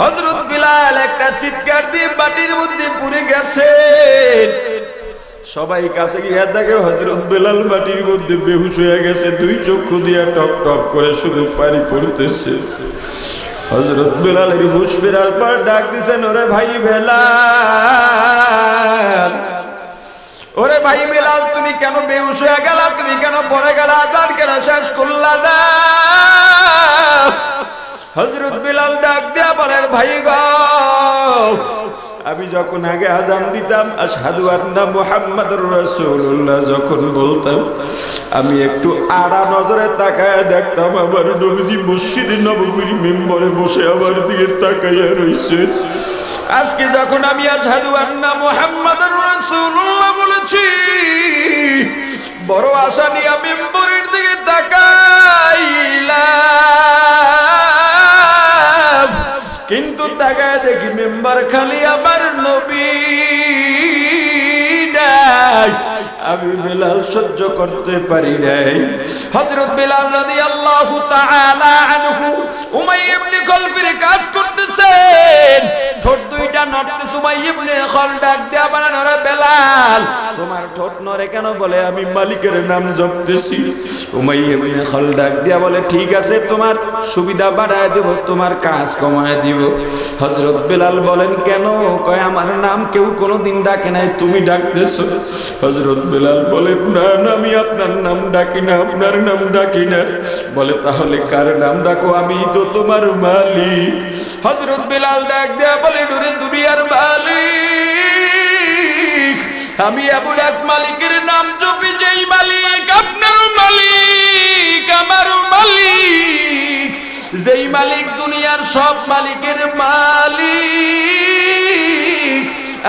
হযরত বেলাল একটা চিৎকার দিয়ে বাটির মধ্যে পড়ে গেছে। সবাই কাছে গিয়ে দেখে হযরত বেলাল বাটির মধ্যে বেহুশ হয়ে গেছে, দুই চক্ষু দিয়ে টক টক করে শুধু পানি পড়তেছে। হযরত বেলালের হুঁশ ফেরার পর ডাক দিছেন, ওরে ভাই বেলাল, ওরে ভাই বেলাল, তুমি কেন বেহুশ হয়ে গেলা? তুমি কেন পড়ে গেলা? আজান কেন শেষ করলা না? হযরত বেলাল ডাক দিয়া বলেন, ভাই গো, আমি যখন আগে আযান দিতাম আশহাদু আন্না মুহাম্মাদুর রাসূলুল্লাহ যখন বলতাম, আমি একটু আড়া নজরে তাকায় দেখতাম আমার নবীজি মসজিদে নববীর মিম্বরে বসে আমার দিকে তাকাইয়া রইছে। আজকে যখন আমি আশহাদু আন্না মুহাম্মাদুর রাসূলুল্লাহ বলেছি, বড় আশা নিয়ে মিম্বরের দিকে তাকাইলাম, কিন্তু তাকায় দেখি মিম্বর খালি, আমার নবী নাই। আমি বিলাল সহ্য করতে পারি নাই। হযরত বিলাল রাদিয়াল্লাহু তাআলা আনহু উমাইয়া ইবনে খালফের কাজ করতেছেন, ঠোঁট দুইটা নড়তেছে। উমাইয়া ইবনে খালফ ডাক দেয়া বলেন, ওরে বেলাল তোমার ঠোঁট নড়ে কেন? বলে আমি মালিকের নাম জপতেছি। উমাইয়া ইবনে খালফ ডাক দেয়া বলে, ঠিক আছে তোমার সুবিধা বাড়ায় দেব, তোমার কাজ কমায় দিব। হযরত বিলাল বলেন, কেন? কয় আমার নাম কেউ কোনোদিন ডাকে নাই, তুমি ডাকতেছো। হযরত বিলাল বলে, না না আমি আপনার নাম ডাকি না, আপনার নাম ডাকি না। বলে, তাহলে কার নাম ডাকো? আমি তো তোমার মালিক। হযরত বিলাল ডাক দেয়া বলে, নুরে দুনিয়ার মালিক, আমি এমন এক মালিকের নাম জপি যেই মালিক আপনার মালিক, আমার মালিক, যেই মালিক দুনিয়ার সব মালিকের মালিক,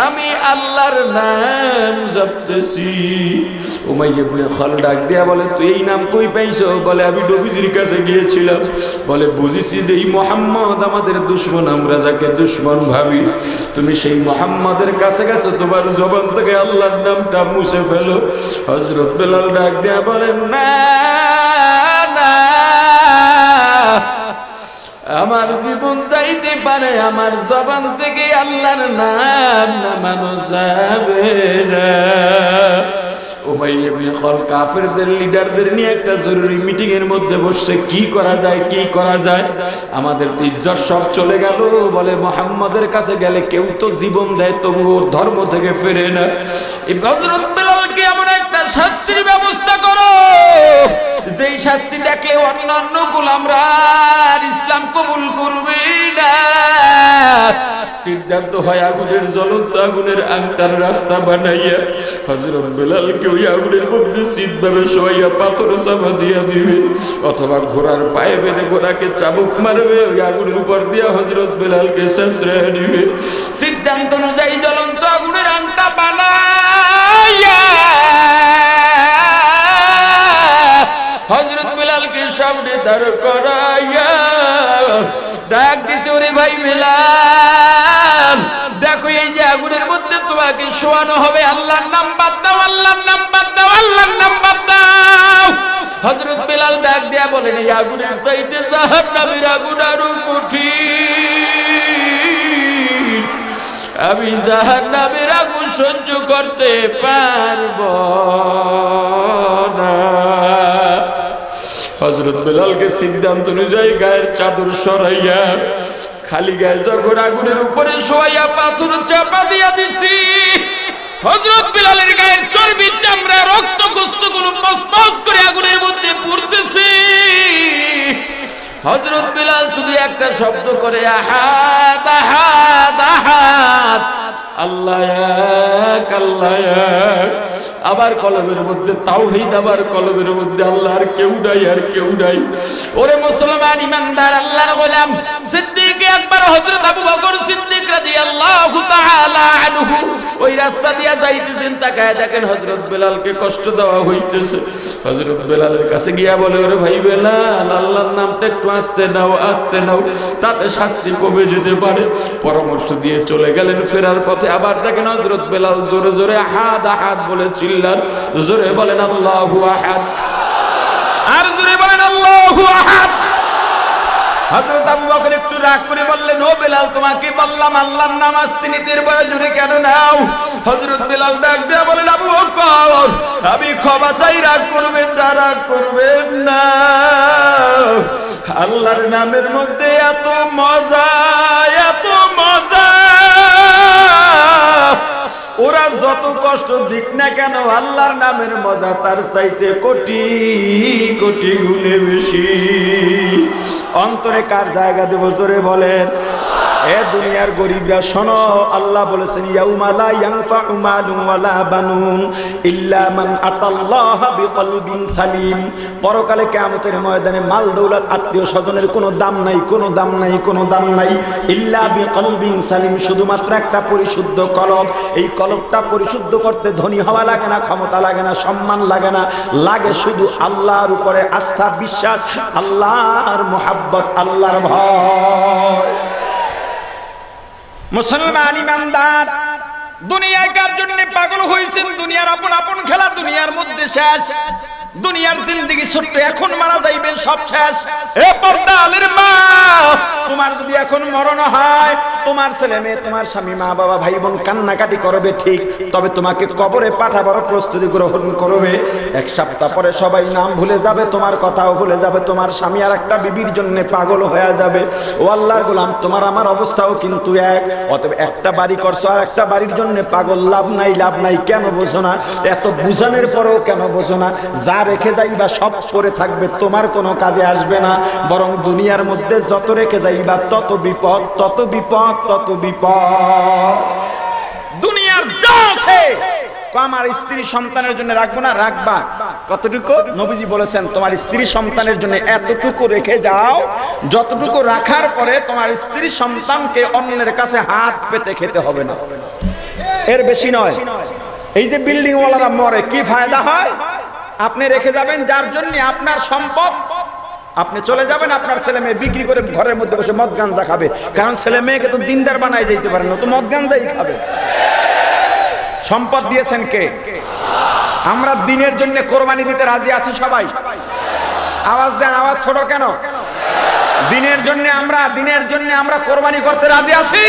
আমি আল্লাহর নাম জপতেছি। উমাইয়া ইবনে খালফ ডাক দেয়া বলে, তুই এই নাম কই পাইছো? বলে, আমি নবীজির কাছে গিয়েছিলাম। বলে, বুঝেছি যে এই মুহাম্মদ আমাদের দুশমন, আমরা যাকে দুশমন ভাবি, তুমি সেই মুহাম্মদের কাছে গেছো, তোমার জবান থেকে আল্লাহর নামটা মুছে ফেলো। হযরত বেলাল ডাক দেয়া বলেন, না না, আমার জীবন চাইতে পারে, আমার জবান থেকে আল্লাহর নাম নামানো যাবে না। উমাইয়া ইবনে খালফ কাফেরদের লিডারদের নিয়ে একটা জরুরি মিটিং এর মধ্যে বসছে, কি করা যায়, কি করা যায়। আমাদের তো ইজ্জত সব চলে গেল। বলে, মুহাম্মাদের কাছে গেলে কেউ তো জীবন দেয়, তবু ওর ধর্ম থেকে ফেরে না। এই হযরত বেলালকে এমন একটা শাস্তির ব্যবস্থা করো, যেই শাস্তি দেখলে অন্যান্য গোলামরা ইসলাম কবুল করবে না। সিদ্ধান্ত হয় আগুনের জ্বলন্ত আগুনের আংটার রাস্তা বানাইয়া হযরত বেলালকে ওই আগুনের মধ্যে সিধভাবে শোয়াইয়া পাথর চাপা দিয়া দিবে, অথবা ঘোড়ার পায়ে বেঁধে ঘোড়াকে চাবুক মারবে, ওই আগুনের উপর দিয়া হযরত বেলালকে ছেঁচড়ে দিবে। সিদ্ধান্ত অনুযায়ী জ্বলন্ত আগুনের আংটা বানাইয়া হযরত বেলালকে সামনে দাঁড় করাইয়া ডাক দিছে, ওরে ভাই বেলাল, দেখো এই যে আগুনের মধ্যে তোমাকে শোয়ানো হবে, আল্লাহর নাম বাদ দাও, আল্লাহর নাম বাদ দাও, আল্লাহর নাম বাদ দাও। হযরত বেলাল ডাক দেয়া বলেন, এই আগুনের চাইতে জাহান্নামের আগুন আরো কঠিন, আমি জাহান্নামের আগুন সহ্য করতে পারবো না। হযরত বেলালকে সিদ্ধান্ত অনুযায়ী গায়ের চাদর সরাইয়া খালি গায়ে যখন আগুনের উপরে শোয়াইয়া পাথর চাপা দিয়া দিছি, হযরত বেলালের গায়ের চর্বি চামড়া রক্ত গোস্তগুলো মসমস করে আগুনের মধ্যে পুড়তেছে। হযরত বেলাল শুধু একটা শব্দ করে, আহাদ আহাদ আহাদ, আল্লাহ এক, আল্লাহ এক। আবার কলবের মধ্যে তাওহীদ, আবার কলবের মধ্যে আল্লাহ, আর কেউ নাই, আর কেউ নাই। ওরে মুসলমান ইমানদার আল্লাহর গোলাম, সিদ্দিক আকবর হযরত আবু বকর সিদ্দিক রাদিয়াল্লাহু তাআলা আনহু ওই রাস্তা দিয়া যাইতেছেন, তাকায় দেখেন হযরত বেলালকে কষ্ট দেওয়া হইতেছে। হযরত বেলালের কাছে গিয়া বলে, ওরে ভাই বেলাল, আল্লাহর নামটা একটু আস্তে নাও, আস্তে নাও, তাতে শাস্তি কমে যেতে পারে। পরামর্শ দিয়ে চলে গেলেন। ফেরার পথে আবার দেখেন হযরত বেলাল জোরে জোরে আহাদ আহাদ বলে চিল্লার, জোরে বলেন আল্লাহু আহাদ, আর জোরে বলেন আল্লাহু আহাদ। হযরত আবু বকর একটু রাগ করে বললেন, ও বেলাল, তোমাকে বললাম আল্লাহর নাম আস্তে নিতে, বড় জোরে কেন নাও? হযরত বেলাল ডাক দেয়া বলেন, আবু বকর, আমি ক্ষমা চাই, রাগ করবেন না, রাগ করবেন না। আল্লাহর নামের মধ্যে এত মজা, এত মজা, ওরা যত কষ্ট দিক না কেন, আল্লাহর নামের মজা তার চাইতে কোটি কোটি গুণে বেশি। অন্তরে কার জায়গা দেব, জোরে বলেন। এ দুনিয়ার গরিবরা শোনো, আল্লাহ বলেছেন ইয়াউমা লা ইয়ানফাউ মালুন ওয়ালা বানুন ইল্লা মান আতাল্লাহা বিকলবিন সালিম। পরকালে কিয়ামতের ময়দানে মাল দৌলত আত্মীয় স্বজনের কোনো দাম নাই, কোনো দাম নাই, কোনো দাম নাই। ইল্লা বিকলবিন সালিম, শুধুমাত্র একটা পরিশুদ্ধ কলব। এই কলবটা পরিশুদ্ধ করতে ধনী হওয়া লাগে না, ক্ষমতা লাগে না, সম্মান লাগে না, লাগে শুধু আল্লাহর উপরে আস্থা, বিশ্বাস, আল্লাহর মুহাব্বত, আল্লাহর ভয়। মুসলমান ইমানদার দুনিয়ায় কার জন্য পাগল হয়েছেন? দুনিয়ার আপন আপন খেলা দুনিয়ার মধ্যে শেষ। দুনিয়ার জিন্দেগি ছোট্ট, এখন মারা যাইবেন, সব শেষ। এ পর্দালের মা, তোমার যদি এখন মরণ হয়, তোমার ছেলে মেয়ে, তোমার স্বামী, মা বাবা, ভাই বোন কান্নাকাটি করবে ঠিক, তবে তোমাকে কবরে পাঠাবার প্রস্তুতি গ্রহণ করবে। এক সপ্তাহ পরে সবাই নাম ভুলে যাবে, তোমার কথাও ভুলে যাবে। তোমার স্বামী আর একটা বিবির জন্য পাগল হয়ে যাবে। ও আল্লাহর গোলাম, তোমার আমার অবস্থাও কিন্তু এক। অতএব একটা বাড়ি করছো আর একটা বাড়ির জন্য পাগল, লাভ নাই, লাভ নাই। কেন বোঝো না? এত বুঝানোর পরেও কেন বোঝো না? যা রেখে যাইবা সব পরে থাকবে, তোমার কোনো কাজে আসবে না। বরং দুনিয়ার মধ্যে যত রেখে যাইবা তত বিপদ, তত বিপদ, তত বিপদ। দুনিয়ার যা আছে আমার স্ত্রী সন্তানের জন্য রাখবো না, রাখবা কতটুকু? নবীজি বলেছেন তোমার স্ত্রী সন্তানের জন্য এতটুকু রেখে যাও যতটুকু রাখার পরে তোমার স্ত্রী সন্তানকে অন্যের কাছে হাত পেতে খেতে হবে না, এর বেশি নয়। এই যে বিল্ডিং ওয়ালারা মরে, কি ফায়দা হয়? আপনি রেখে যাবেন যার জন্য আপনার সম্পদ, আপনি চলে যাবেন, আপনার ছেলে মেয়ে বিক্রি করে ঘরের মধ্যে বসে মদ গাঞ্জা খাবে। কারণ ছেলে মেয়েকে তো দিনদার বানায় যাইতে পারে না, তো মদ গাঞ্জাই খাবে। সম্পদ দিয়েছেন কে? আমরা দিনের জন্য কোরবানি দিতে রাজি আছি সবাই। আওয়াজ দেন, আওয়াজ ছোট কেন? দিনের জন্য আমরা কোরবানি করতে রাজি আছি।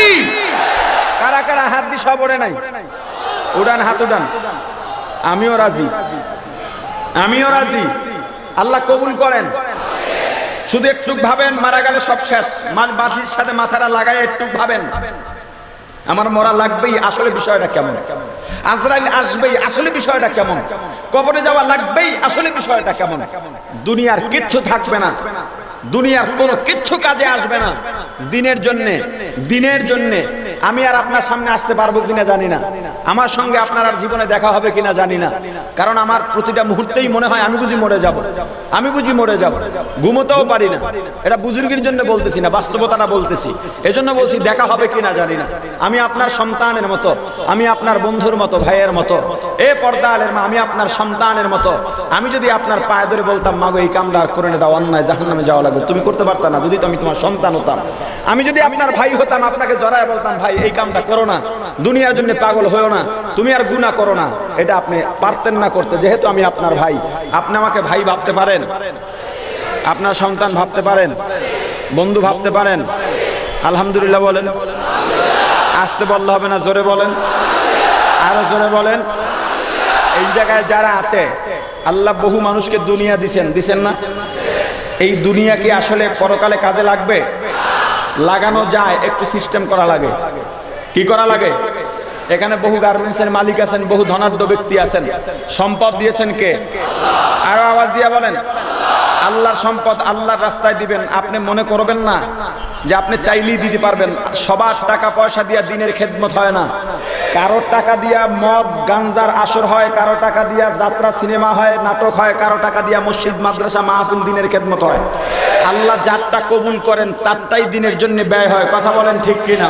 কারা কারা হাত দিয়ে সব ওড়ে নাই? উড়ান, হাত উড়ান। আমিও রাজি, আমিও রাজি। আল্লাহ কবুল করেন। শুধু একটু ভাবেন, মারা গেলে সব শেষ। বাঁশির সাথে মাথাটা লাগায় একটু ভাবেন, আমার মরা লাগবেই, আসলে বিষয়টা কেমন? আজরাইল আসবেই, আসলে বিষয়টা কেমন? কবরে যাওয়া লাগবেই, আসলে বিষয়টা কেমন? দুনিয়ার কিচ্ছু থাকবে না, দুনিয়ার কোনো কিচ্ছু কাজে আসবে না। দিনের জন্যে আমি আর আপনার সামনে আসতে পারবো কিনা জানি না, আমার সঙ্গে আপনার আর জীবনে দেখা হবে কিনা জানি না। কারণ আমার প্রতিটা মুহূর্তেই মনে হয় আমি বুঝি মরে যাব, আমি বুঝি মরে যাব। ঘুমোতেও পারি না। এটা বুজুর্গের জন্য বলতেছি না, বাস্তবতাটা বলতেছি। এজন্য বলছি দেখা হবে কিনা জানি না। আমি আপনার সন্তানের মতো, আমি আপনার বন্ধুর মতো, ভাইয়ের মতো। এ পর্দা আলের মা, আমি আপনার সন্তানের মতো। আমি যদি আপনার পায়ে ধরে বলতাম মাগো এই কামটা আর করে দাও, অন্যায় জাহান্নামে যাওয়া লাগবে, তুমি করতে পারতা না যদি আমি তোমার সন্তান হতাম। আমি যদি আপনার ভাই হতাম, আপনাকে জড়ায় বলতাম ভাই এই কামটা করো না, দুনিয়ার জন্য পাগল হয়েও না, তুমি আর গুনাহ করো না, এটা আপনি পারতেন না করতে। যেহেতু আমি আপনার ভাই, আপনি আমাকে ভাই ভাবতে পারেন, আপনার সন্তান ভাবতে পারেন, বন্ধু ভাবতে পারেন। আলহামদুলিল্লাহ বলেন। আসতে বললে হবে না, জোরে বলেন, আরো জোরে বলেন। এই জায়গায় যারা আছে, আল্লাহ বহু মানুষকে দুনিয়া দিছেন না? এই দুনিয়া কি আসলে পরকালে কাজে লাগবে? লাগানো যায়, একটু সিস্টেম করা লাগে। কি করা লাগে? এখানে বহু গার্মেন্টসের মালিক আছেন, বহু ধনাঢ্য ব্যক্তি আছেন। সম্পদ দিয়েছেন কে? আরো আওয়াজ দিয়ে বলেন। আল্লাহর সম্পদ আল্লাহর রাস্তায় দিবেন। আপনি মনে করবেন না যে আপনি চাইলেই দিতে পারবেন। সবার টাকা পয়সা দিয়া দিনের খেদমত হয় না। কারো টাকা দিয়া মদ গাঞ্জার আসর হয়, কারো টাকা দিয়া যাত্রা সিনেমা হয়, নাটক হয়, কারো টাকা দিয়া মসজিদ মাদ্রাসা মাহফিল দিনের খেদমত হয়। আল্লাহ যারটা কবুল করেন তারটাই দিনের জন্য ব্যয় হয়। কথা বলেন ঠিক কিনা?